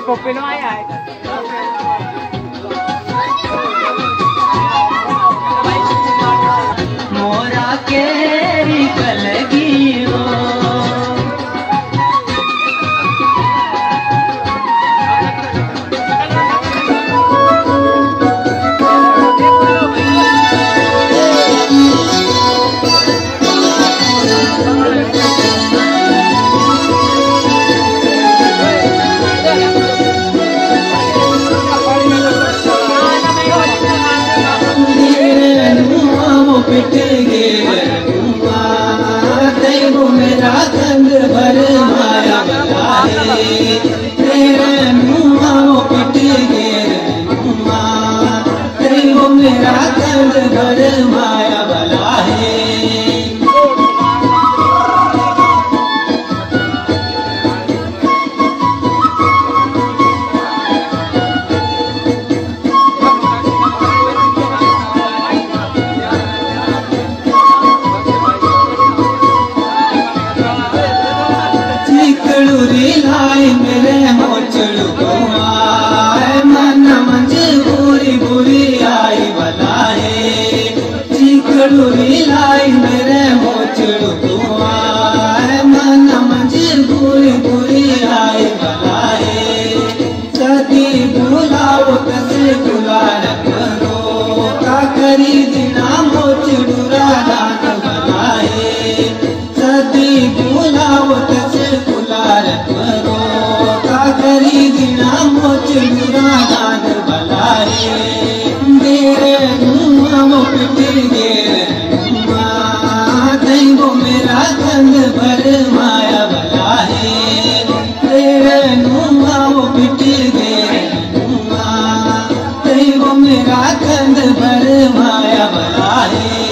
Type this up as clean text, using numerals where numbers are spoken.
copy no आया है मोरा केरी कलगी हो पिट गे मेरा कंद भर माया बलाए तेरे मुआ पिट गे मेरा कंद भर माया बलाए लाई मेरे मोचड़ू मन मंज बुरी बुरी आई बलाए चिकड़ूरी लाई मेरे मोचड़ू मन मंज बुरी बुरी आई बलाए सदी बुलाओ कसे बुलार करो का करी दिना मोचड़ू रात बलाए सदी बुलाओ कसे बुलार करो का करी दिना मोचड़ूरा दान बलाए मेरे मुँह पिट गेर वो मेरा कंद भर माया बलाए तेरे मुँह पिट गेर वो मेरा कंद भर माया बलाए